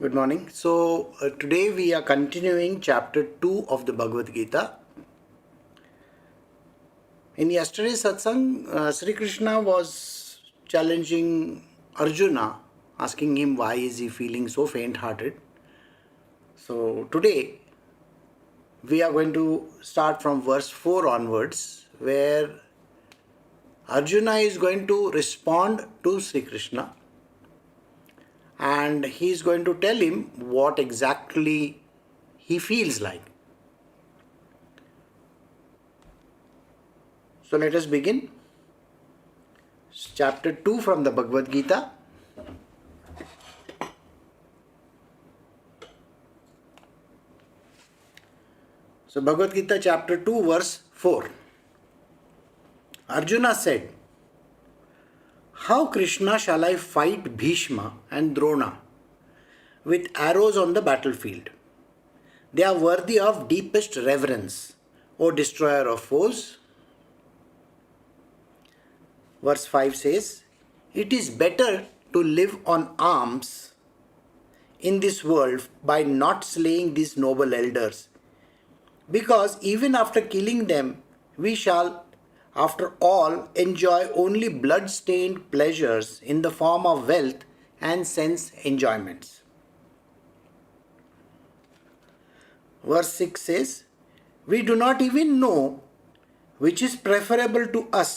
Good morning. Today we are continuing chapter 2 of the Bhagavad Gita. In yesterday's satsang, Sri Krishna was challenging Arjuna, asking him why is he feeling so faint-hearted. So today we are going to start from verse 4 onwards, where Arjuna is going to respond to Sri Krishna and he is going to tell him what exactly he feels like. So let us begin. Chapter 2 from the Bhagavad Gita. So Bhagavad Gita chapter 2 verse 4. Arjuna said, "How Krishna shall I fight Bhishma and Drona with arrows on the battlefield? They are worthy of deepest reverence, O destroyer of foes." Verse 5 says, "It is better to live on alms in this world by not slaying these noble elders, because even after killing them, we shall, after all, enjoy only blood-stained pleasures in the form of wealth and sense enjoyments." Verse 6 says, "We do not even know which is preferable to us,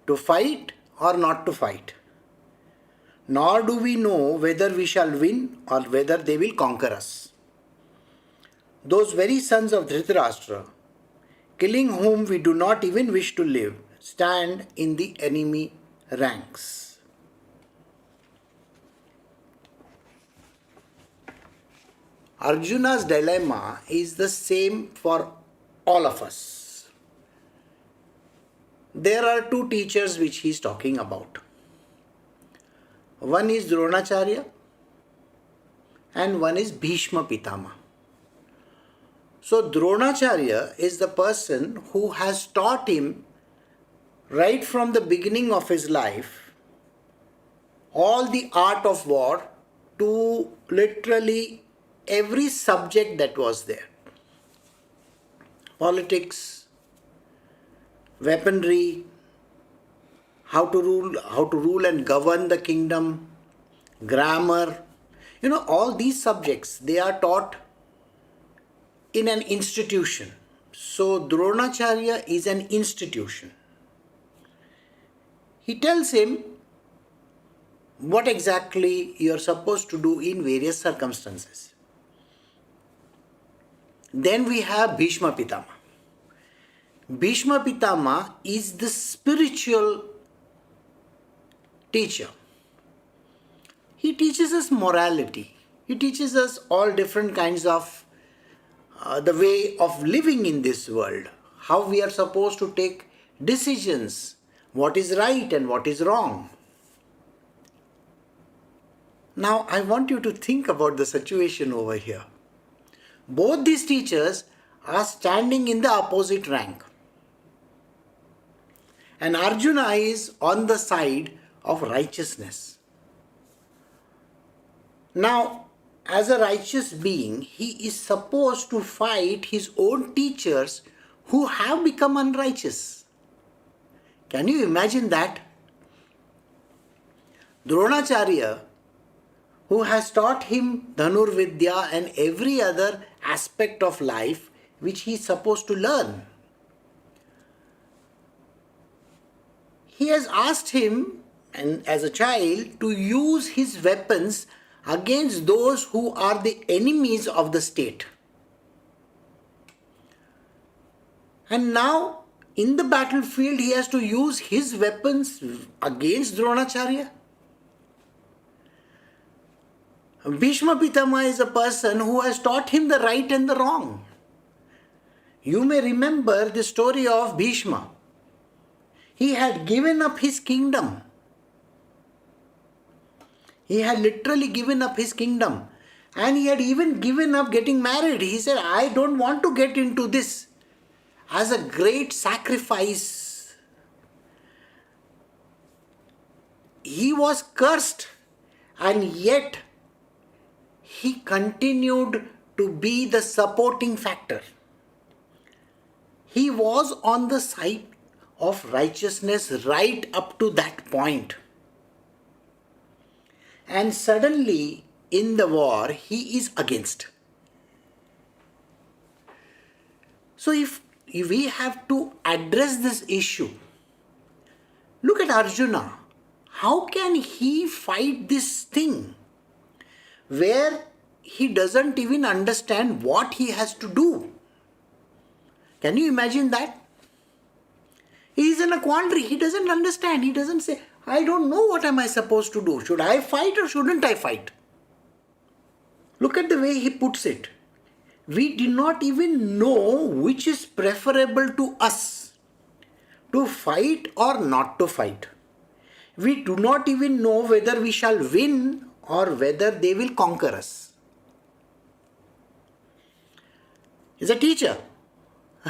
to fight or not to fight. Nor do we know whether we shall win or whether they will conquer us. Those very sons of Dhritarashtra, killing whom we do not even wish to live, stand in the enemy ranks." Arjuna's dilemma is the same for all of us. There are two teachers which he is talking about. One is Dronacharya and one is Bhishma Pitama. So Dronacharya is the person who has taught him right from the beginning of his life all the art of war to literally every subject that was there. Politics, weaponry, how to rule and govern the kingdom, grammar, all these subjects, they are taught in an institution. So Dronacharya is an institution. He tells him what exactly you are supposed to do in various circumstances. Then we have Bhishma Pitama. Bhishma Pitama is the spiritual teacher. He teaches us morality. He teaches us all different kinds of the way of living in this world, how we are supposed to take decisions, what is right and what is wrong. Now I want you to think about the situation over here. Both these teachers are standing in the opposite rank. And Arjuna is on the side of righteousness. Now, as a righteous being, he is supposed to fight his own teachers who have become unrighteous. Can you imagine that? Dronacharya, who has taught him Dhanurvidya and every other aspect of life which he is supposed to learn. He has asked him, and as a child, to use his weapons against those who are the enemies of the state. And now, in the battlefield, he has to use his weapons against Dronacharya. Bhishma Pitama is a person who has taught him the right and the wrong. You may remember the story of Bhishma. He had given up his kingdom. He had literally given up his kingdom. And he had even given up getting married. He said, "I don't want to get into this," as a great sacrifice. He was cursed, and yet he continued to be the supporting factor. He was on the side of righteousness right up to that point. And suddenly, in the war, he is against. So if we have to address this issue, look at Arjuna. How can he fight this thing where he doesn't even understand what he has to do? Can you imagine that? He is in a quandary. He doesn't understand. He doesn't say, I don't know what am I supposed to do. Should I fight or shouldn't I fight? Look at the way he puts it. We do not even know which is preferable to us, to fight or not to fight. We do not even know whether we shall win or whether they will conquer us. He's a teacher.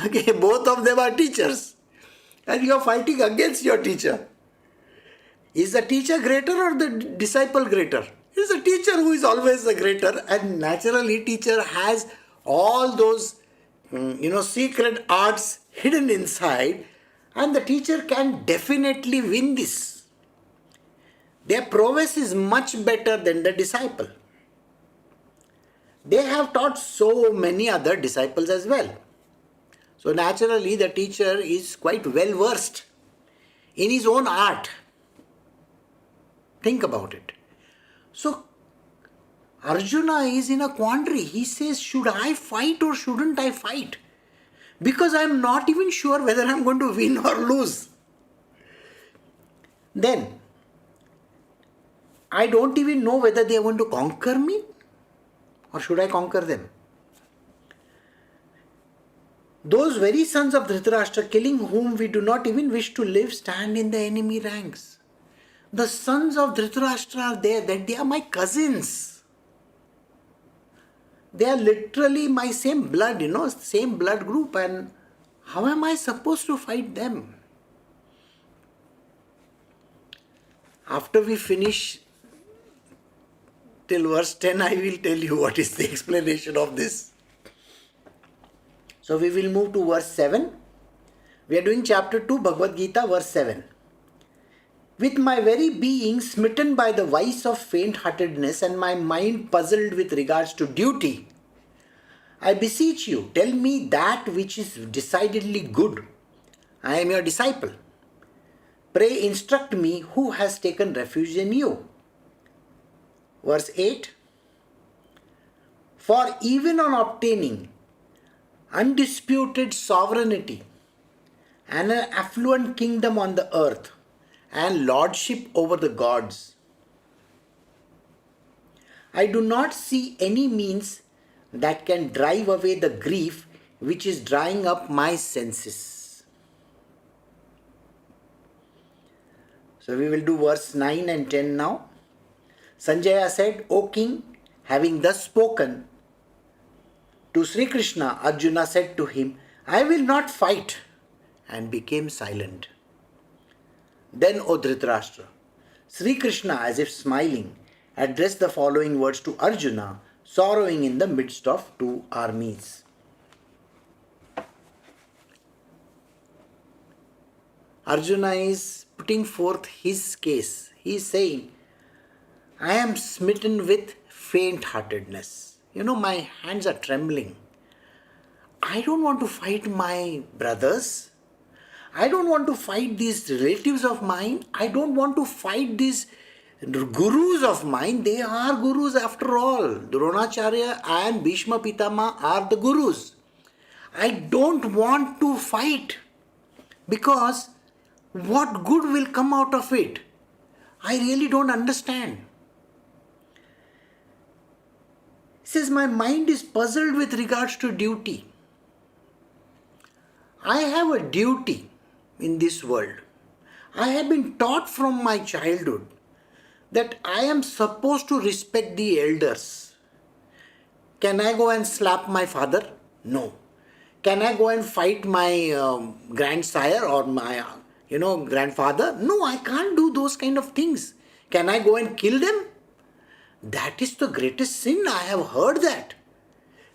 Okay, both of them are teachers. And you are fighting against your teacher. Is the teacher greater or the disciple greater? It's the teacher who is always the greater, and naturally teacher has all those secret arts hidden inside, and the teacher can definitely win this. Their prowess is much better than the disciple. They have taught so many other disciples as well. So naturally the teacher is quite well versed in his own art. Think about it. So Arjuna is in a quandary. He says, should I fight or shouldn't I fight? Because I am not even sure whether I am going to win or lose. Then, I don't even know whether they are going to conquer me or should I conquer them. Those very sons of Dhritarashtra, killing whom we do not even wish to live, stand in the enemy ranks. The sons of Dhritarashtra are there, that they are my cousins. They are literally my same blood, same blood group, and how am I supposed to fight them? After we finish till verse 10, I will tell you what is the explanation of this. So we will move to verse 7. We are doing chapter 2, Bhagavad Gita, verse 7. With my very being smitten by the vice of faint-heartedness and my mind puzzled with regards to duty, I beseech you, tell me that which is decidedly good. I am your disciple. Pray instruct me who has taken refuge in you. Verse 8. For even on obtaining undisputed sovereignty and an affluent kingdom on the earth and lordship over the gods, I do not see any means that can drive away the grief which is drying up my senses. So we will do verse 9 and 10 now. Sanjaya said, O king, having thus spoken to Sri Krishna, Arjuna said to him, I will not fight, and became silent. Then, O Dhritarashtra, Sri Krishna, as if smiling, addressed the following words to Arjuna, sorrowing in the midst of two armies. Arjuna is putting forth his case. He is saying, I am smitten with faint-heartedness. My hands are trembling. I don't want to fight my brothers. I don't want to fight these relatives of mine. I don't want to fight these gurus of mine. They are gurus after all. Dronacharya and Bhishma Pitama are the gurus. I don't want to fight because what good will come out of it? I really don't understand. He says, my mind is puzzled with regards to duty. I have a duty in this world. I have been taught from my childhood that I am supposed to respect the elders. Can I go and slap my father? No. Can I go and fight my grandsire or my grandfather? No, I can't do those kind of things. Can I go and kill them? That is the greatest sin. I have heard that.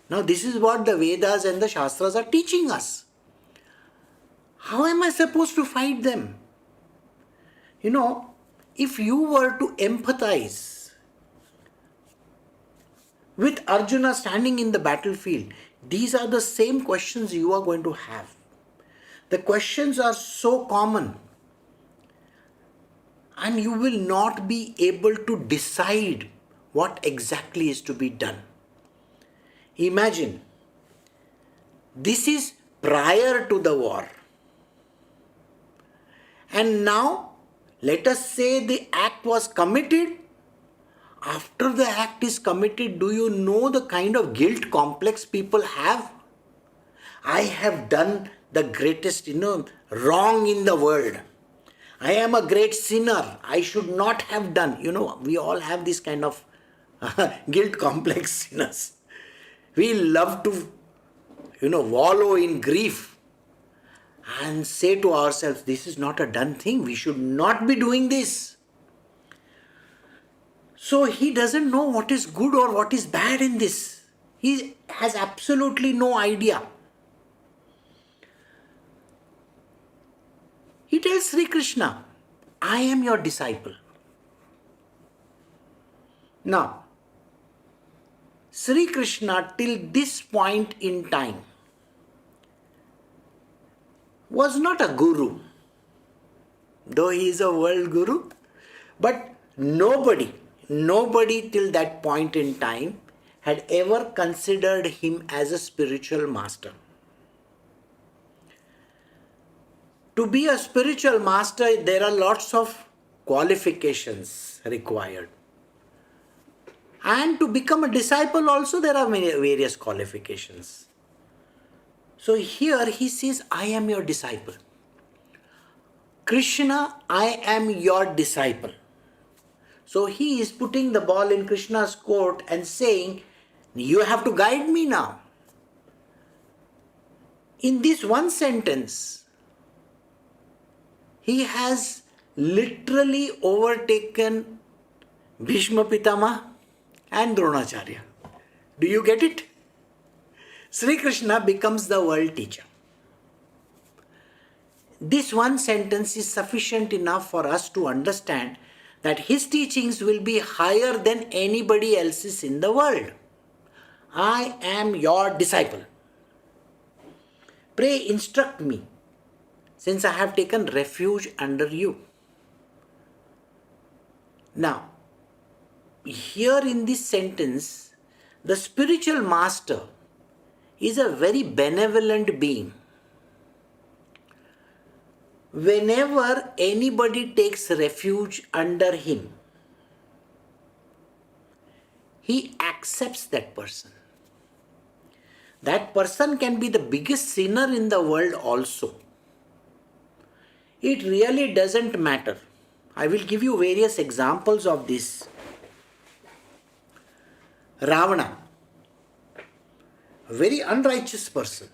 Now this is what the Vedas and the Shastras are teaching us. How am I supposed to fight them? If you were to empathize with Arjuna standing in the battlefield, these are the same questions you are going to have. The questions are so common, and you will not be able to decide what exactly is to be done. Imagine, this is prior to the war. And now, let us say the act was committed. After the act is committed, do you know the kind of guilt complex people have? I have done the greatest, wrong in the world. I am a great sinner. I should not have done. We all have this kind of guilt complex in us. We love to, wallow in grief and say to ourselves, this is not a done thing. We should not be doing this. So he doesn't know what is good or what is bad in this. He has absolutely no idea. He tells Sri Krishna, I am your disciple. Now, Sri Krishna till this point in time was not a guru, though he is a world guru, but nobody till that point in time had ever considered him as a spiritual master. To be a spiritual master, there are lots of qualifications required. And to become a disciple also, there are various qualifications. So here he says, I am your disciple. Krishna, I am your disciple. So he is putting the ball in Krishna's court and saying, you have to guide me now. In this one sentence, he has literally overtaken Bhishma Pitama and Dronacharya. Do you get it? Sri Krishna becomes the world teacher. This one sentence is sufficient enough for us to understand that his teachings will be higher than anybody else's in the world. I am your disciple. Pray instruct me, since I have taken refuge under you. Now, here in this sentence, the spiritual master is a very benevolent being. Whenever anybody takes refuge under him, he accepts that person. That person can be the biggest sinner in the world also. It really doesn't matter. I will give you various examples of this. Ravana, a very unrighteous person.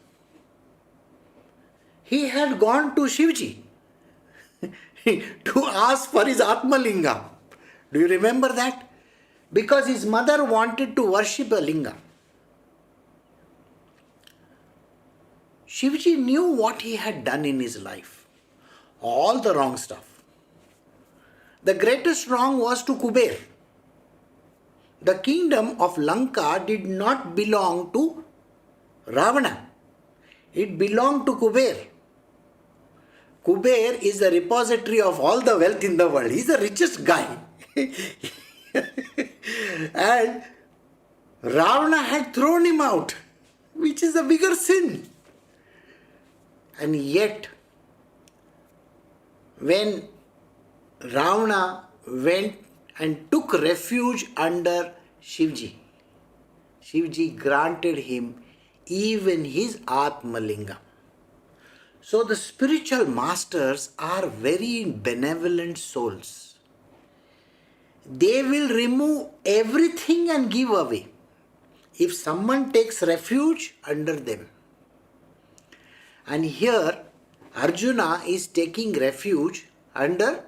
He had gone to Shivji to ask for his Atmalinga. Do you remember that? Because his mother wanted to worship a linga. Shivji knew what he had done in his life. All the wrong stuff. The greatest wrong was to Kuber. The kingdom of Lanka did not belong to Ravana. It belonged to Kuber. Kuber is the repository of all the wealth in the world. He is the richest guy. And Ravana had thrown him out, which is a bigger sin. And yet, when Ravana went and took refuge under Shivji, Shivji granted him even his Atmalinga. So the spiritual masters are very benevolent souls. They will remove everything and give away if someone takes refuge under them. And here Arjuna is taking refuge under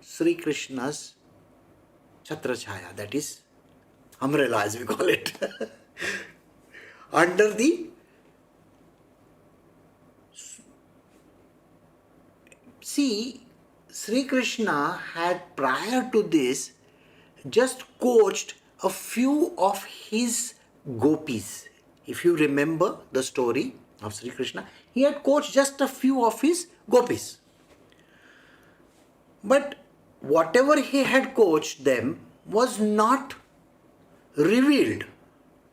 Sri Krishna's Chhatrachaya, that is umbrella as we call it. Under the, see, Sri Krishna had prior to this just coached a few of his gopis. If you remember the story of Sri Krishna, he had coached just a few of his gopis. But whatever he had coached them was not revealed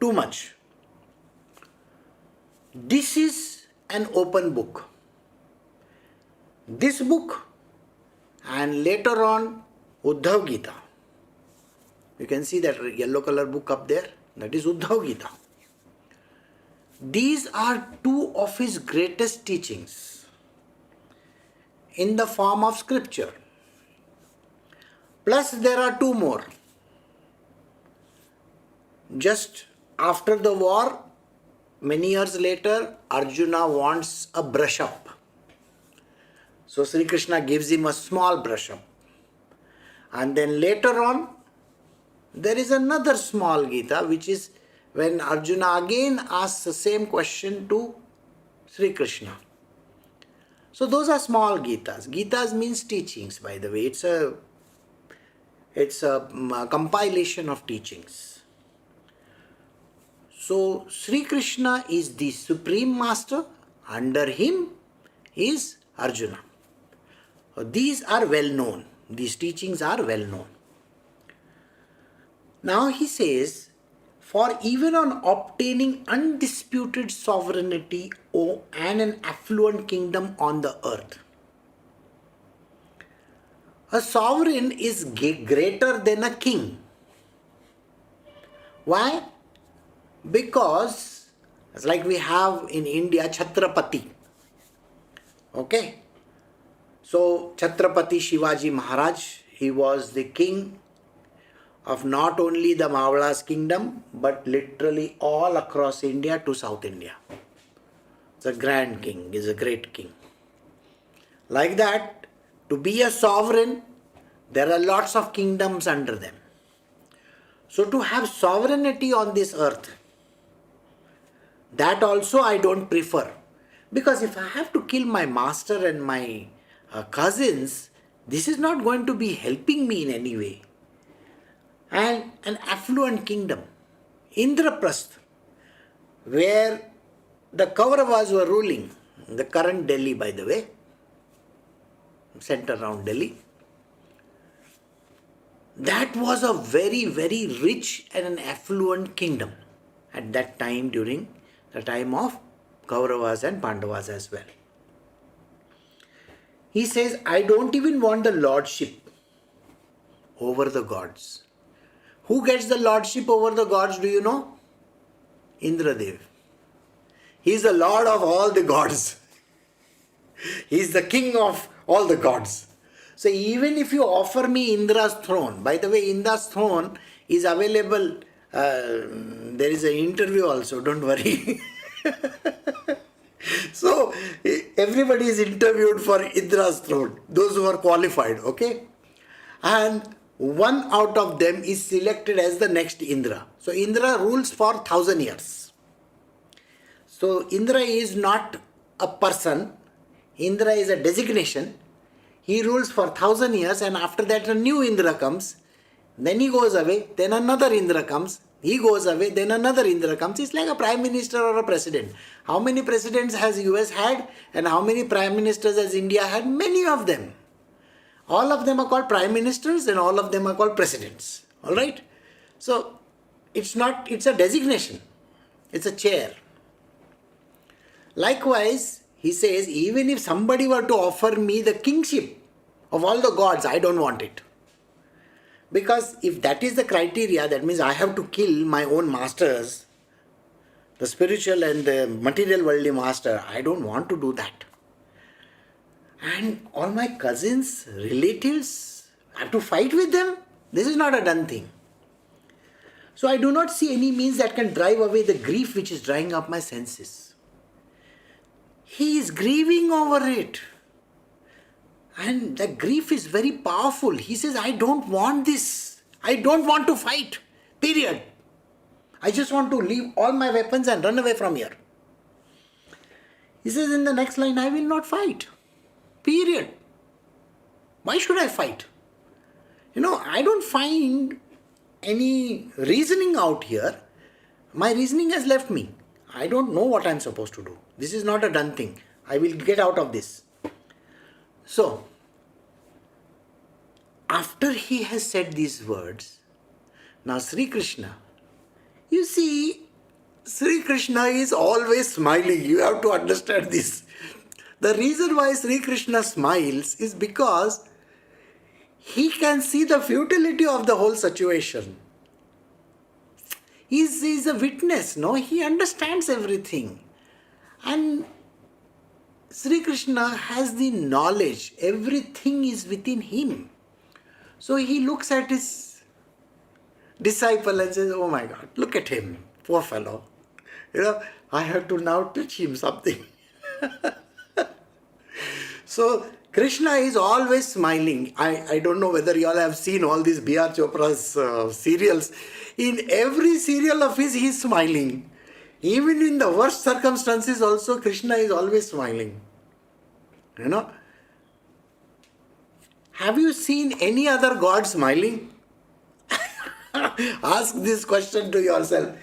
too much. This is an open book. This book and later on Uddhav Gita. You can see that yellow color book up there. That is Uddhav Gita. These are two of his greatest teachings in the form of scripture. Plus there are two more. Just after the war, many years later, Arjuna wants a brush up. So Sri Krishna gives him a small brush up. And then later on, there is another small Gita, which is when Arjuna again asks the same question to Sri Krishna. So those are small Gitas. Gitas means teachings, by the way. It's a compilation of teachings. So Sri Krishna is the Supreme Master. Under him is Arjuna. These are well known. These teachings are well known. Now he says, for even on obtaining undisputed sovereignty and an affluent kingdom on the earth, a sovereign is greater than a king. Why? Because, it's like we have in India Chhatrapati. Okay? So, Chhatrapati Shivaji Maharaj, he was the king of not only the Mavalas kingdom, but literally all across India to South India. It's a grand king, he's a great king. Like that, to be a sovereign, there are lots of kingdoms under them. So to have sovereignty on this earth, that also I don't prefer. Because if I have to kill my master and my cousins, this is not going to be helping me in any way. And an affluent kingdom, Indraprastha, where the Kauravas were ruling, the current Delhi by the way, center around Delhi, that was a very, very rich and an affluent kingdom at that time during the time of Kauravas and Pandavas as well. He says, I don't even want the lordship over the gods. Who gets the lordship over the gods, do you know? Indradev. He is the lord of all the gods. He is the king of all the gods. So even if you offer me Indra's throne, by the way, Indra's throne is available. There is an interview also, don't worry. So everybody is interviewed for Indra's throne, those who are qualified, okay? And one out of them is selected as the next Indra. So Indra rules for 1,000 years. So Indra is not a person. Indra is a designation. He rules for 1,000 years, and after that a new Indra comes. Then he goes away. Then another Indra comes. He goes away. Then another Indra comes. It's like a prime minister or a president. How many presidents has US had, and how many prime ministers has India had? Many of them. All of them are called prime ministers and all of them are called presidents. Alright? So, it's a designation. It's a chair. Likewise, he says, even if somebody were to offer me the kingship of all the gods, I don't want it. Because if that is the criteria, that means I have to kill my own masters, the spiritual and the material worldly master. I don't want to do that. And all my cousins, relatives, I have to fight with them. This is not a done thing. So I do not see any means that can drive away the grief which is drying up my senses. He is grieving over it. And the grief is very powerful. He says, I don't want this. I don't want to fight. Period. I just want to leave all my weapons and run away from here. He says in the next line, I will not fight. Period. Why should I fight? I don't find any reasoning out here. My reasoning has left me. I don't know what I'm supposed to do. This is not a done thing. I will get out of this. So, after he has said these words, now Sri Krishna, you see, Sri Krishna is always smiling. You have to understand this. The reason why Sri Krishna smiles is because he can see the futility of the whole situation. He's a witness, no? He understands everything. And Sri Krishna has the knowledge. Everything is within him. So he looks at his disciple and says, oh my God, look at him, poor fellow. I have to now teach him something. So Krishna is always smiling. I don't know whether you all have seen all these B.R. Chopra's serials. In every serial of his, he is smiling. Even in the worst circumstances also, Krishna is always smiling. Have you seen any other god smiling? Ask this question to yourself.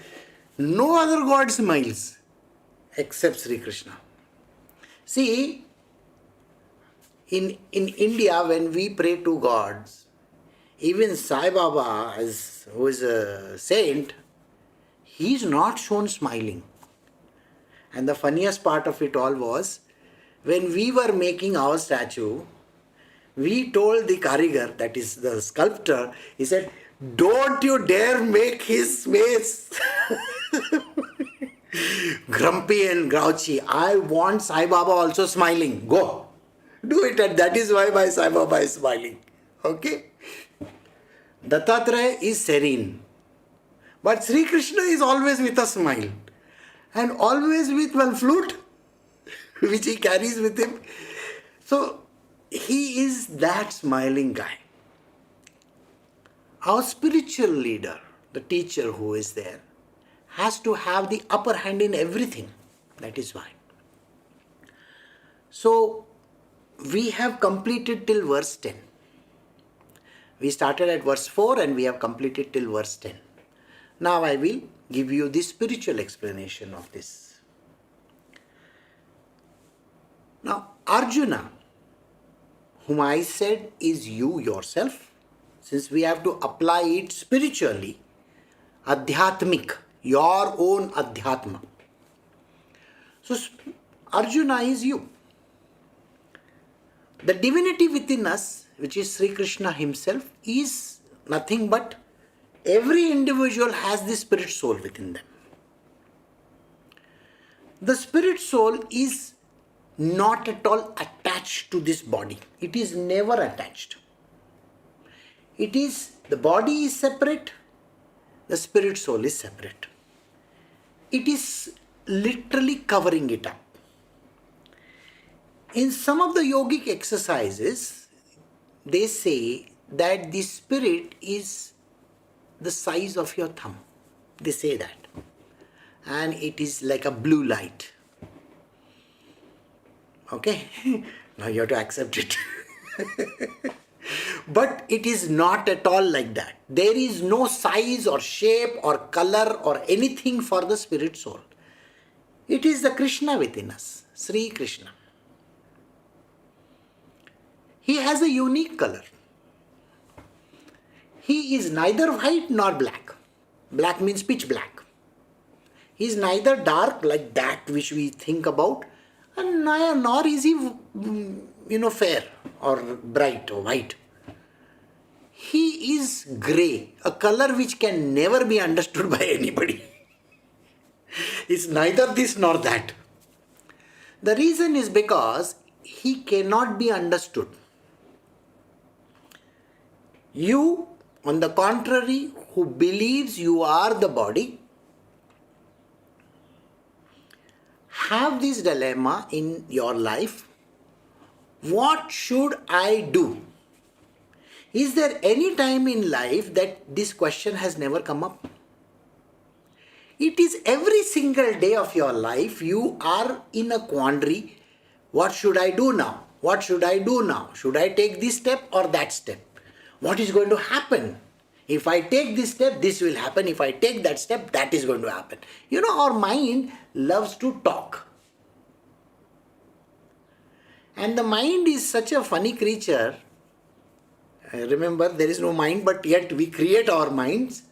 No other god smiles except Sri Krishna. See, in India, when we pray to gods, even Sai Baba, who is a saint, he is not shown smiling. And the funniest part of it all was, when we were making our statue, we told the karigar, that is the sculptor, he said, don't you dare make his face grumpy and grouchy. I want Sai Baba also smiling. Go. Do it, and that is why my Sai Baba is smiling. Okay? Dattatreya is serene. But Sri Krishna is always with a smile. And always with one flute, which he carries with him. So, he is that smiling guy. Our spiritual leader, the teacher who is there, has to have the upper hand in everything. That is why. So, we have completed till verse 10. We started at verse 4 and we have completed till verse 10. Now I will give you the spiritual explanation of this. Now, Arjuna, whom I said is you yourself, since we have to apply it spiritually, adhyatmik, your own adhyatma. So, Arjuna is you. The divinity within us, which is Sri Krishna himself, is nothing but every individual has the spirit soul within them. The spirit soul is not at all attached to this body. It is never attached. It is, the body is separate, the spirit soul is separate. It is literally covering it up. In some of the yogic exercises, they say that the spirit is the size of your thumb. They say that. And it is like a blue light. Okay? Now you have to accept it. But it is not at all like that. There is no size or shape or color or anything for the spirit soul. It is the Krishna within us, Sri Krishna. He has a unique color. He is neither white nor black. Black means pitch black. He is neither dark like that which we think about, and nor is he, fair or bright or white. He is grey, a color which can never be understood by anybody. It's neither this nor that. The reason is because he cannot be understood. You, on the contrary, who believes you are the body, have this dilemma in your life. What should I do? Is there any time in life that this question has never come up? It is every single day of your life you are in a quandary. What should I do now? What should I do now? Should I take this step or that step? What is going to happen? If I take this step, this will happen. If I take that step, that is going to happen. You know, our mind loves to talk. And the mind is such a funny creature. Remember, there is no mind, but yet we create our minds.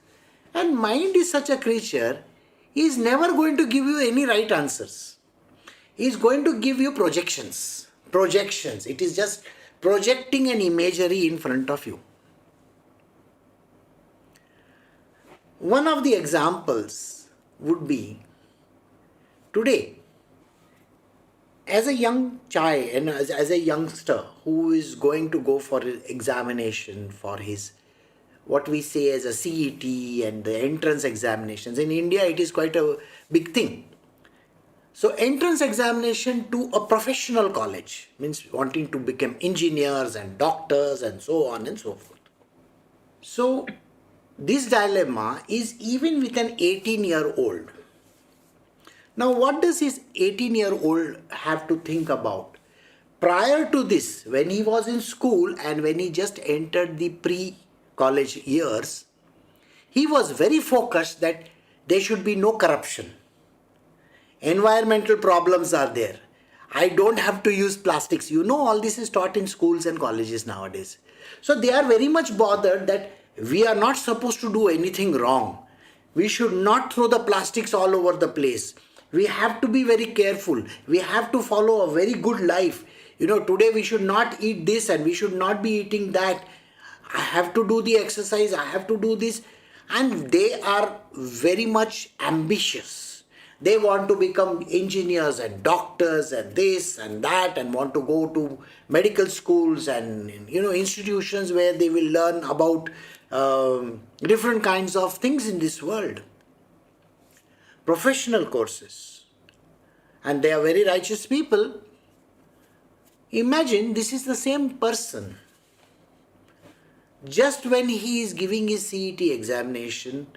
And mind is such a creature, he is never going to give you any right answers. He is going to give you projections. Projections. It is just projecting an imagery in front of you. One of the examples would be today, as a young child and as a youngster who is going to go for an examination for his what we say as a CET and the entrance examinations. In India, it is quite a big thing. So entrance examination to a professional college means wanting to become engineers and doctors and so on and so forth. So this dilemma is even with an 18-year-old. Now what does his 18-year-old have to think about? Prior to this, when he was in school and when he just entered the pre-college years, he was very focused that there should be no corruption. Environmental problems are there. I don't have to use plastics. You know, all this is taught in schools and colleges nowadays. So they are very much bothered that we are not supposed to do anything wrong. We should not throw the plastics all over the place. We have to be very careful. We have to follow a very good life. You know, today we should not eat this and we should not be eating that. I have to do the exercise. I have to do this. And they are very much ambitious. They want to become engineers and doctors and this and that and want to go to medical schools and, you know, institutions where they will learn about different kinds of things in this world. Professional courses. And they are very righteous people. Imagine this is the same person. Just when he is giving his CET examination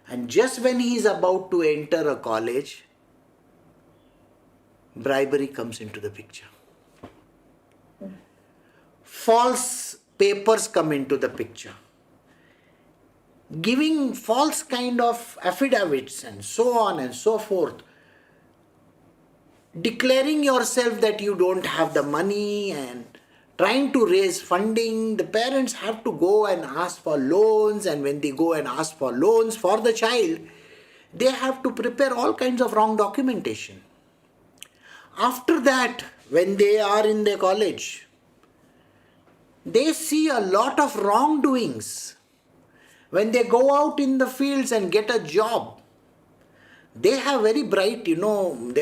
and just when he is about to enter a college, bribery comes into the picture. False papers come into the picture. Giving false kind of affidavits and so on and so forth. Declaring yourself that you don't have the money and trying to raise funding. The parents have to go and ask for loans, and when they go and ask for loans for the child, they have to prepare all kinds of wrong documentation. After that, when they are in their college, they see a lot of wrongdoings. When they go out in the fields and get a job, they have very bright, they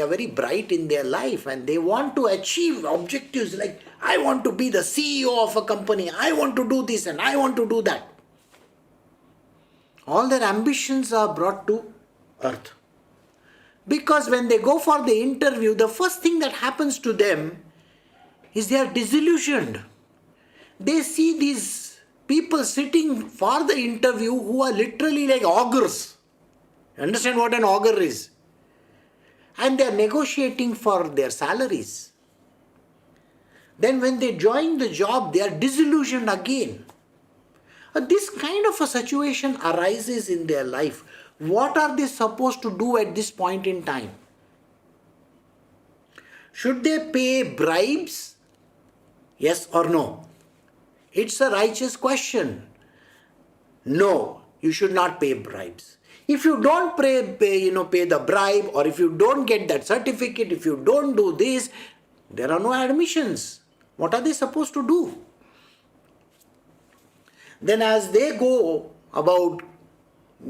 are very bright in their life and they want to achieve objectives like, I want to be the CEO of a company, I want to do this and I want to do that. All their ambitions are brought to earth. Because when they go for the interview, the first thing that happens to them is they are disillusioned. They see these people sitting for the interview who are literally like augurs. Understand what an augur is? And they are negotiating for their salaries. Then when they join the job, they are disillusioned again. This kind of a situation arises in their life. What are they supposed to do at this point in time? Should they pay bribes? Yes or no? It's a righteous question. No, you should not pay bribes. If you don't pay the bribe, or if you don't get that certificate, if you don't do this, there are no admissions. What are they supposed to do? Then as they go about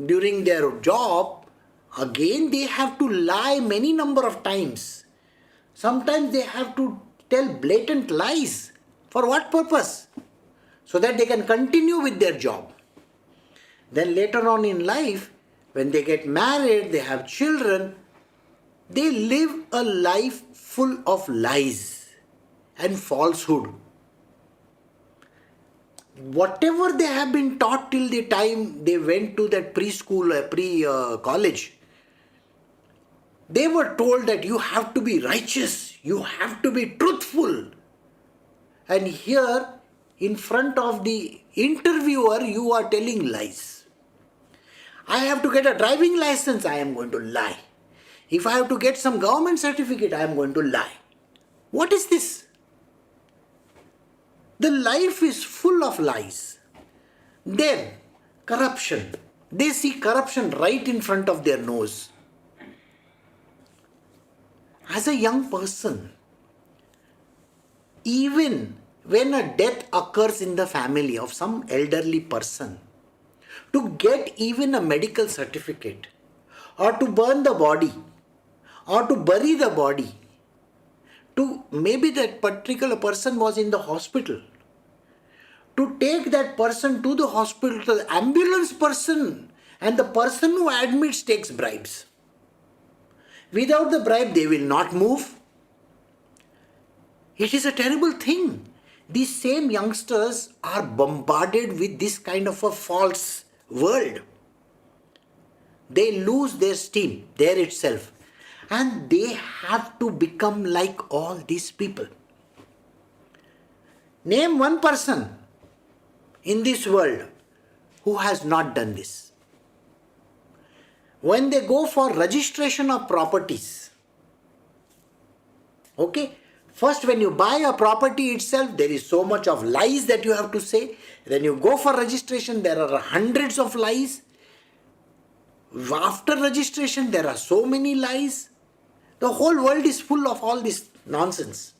during their job, again they have to lie many number of times. Sometimes they have to tell blatant lies. For what purpose? So that they can continue with their job. Then later on in life, when they get married, they have children, they live a life full of lies and falsehood. Whatever they have been taught till the time they went to that preschool, pre-college, They were told that you have to be righteous, you have to be truthful. And here, in front of the interviewer, you are telling lies. I have to get a driving license, I am going to lie. If I have to get some government certificate, I am going to lie. What is this? The life is full of lies. Then, corruption. They see corruption right in front of their nose. As a young person, even when a death occurs in the family of some elderly person, to get even a medical certificate, or to burn the body, or to bury the body, to maybe that particular person was in the hospital, to take that person to the hospital, the ambulance person and the person who admits takes bribes. Without the bribe, they will not move. It is a terrible thing. These same youngsters are bombarded with this kind of a false world. They lose their steam there itself. And they have to become like all these people. Name one person in this world who has not done this. When they go for registration of properties, okay, first when you buy a property itself, there is so much of lies that you have to say. Then you go for registration, there are hundreds of lies. After registration, there are so many lies. The whole world is full of all this nonsense.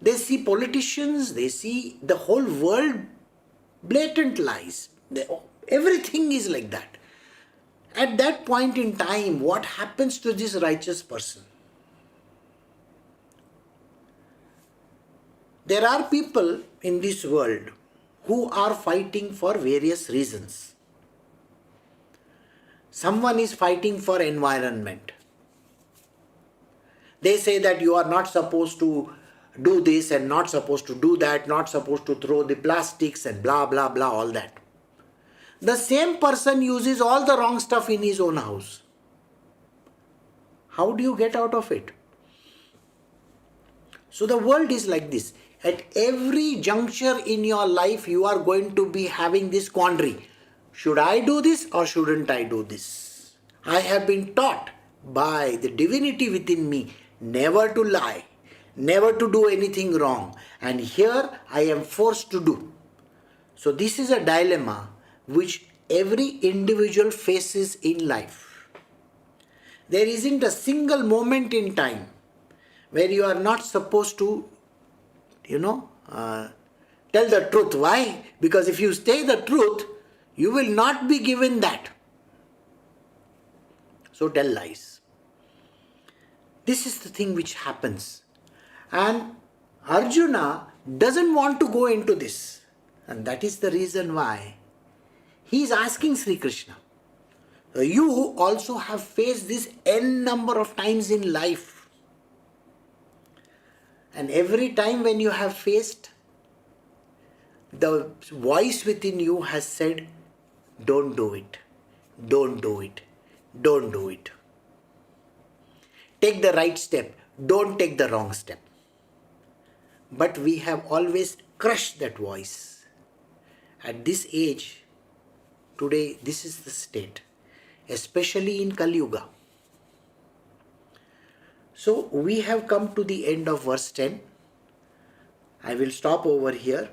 They see politicians, they see the whole world blatant lies. Everything is like that. At that point in time, what happens to this righteous person? There are people in this world who are fighting for various reasons. Someone is fighting for environment. They say that you are not supposed to do this and not supposed to do that, not supposed to throw the plastics and blah blah blah, all that. The same person uses all the wrong stuff in his own house. How do you get out of it? So the world is like this. At every juncture in your life, you are going to be having this quandary. Should I do this or shouldn't I do this? I have been taught by the divinity within me never to lie, never to do anything wrong. And here I am forced to do. So this is a dilemma which every individual faces in life. There isn't a single moment in time where you are not supposed to, tell the truth. Why? Because if you say the truth, you will not be given that. So tell lies. This is the thing which happens. And Arjuna doesn't want to go into this. And that is the reason why he is asking Sri Krishna. You also have faced this n number of times in life. And every time when you have faced, the voice within you has said, don't do it, don't do it, don't do it. Take the right step, don't take the wrong step. But we have always crushed that voice. At this age, today, this is the state, especially in Kali Yuga. So we have come to the end of verse 10. I will stop over here.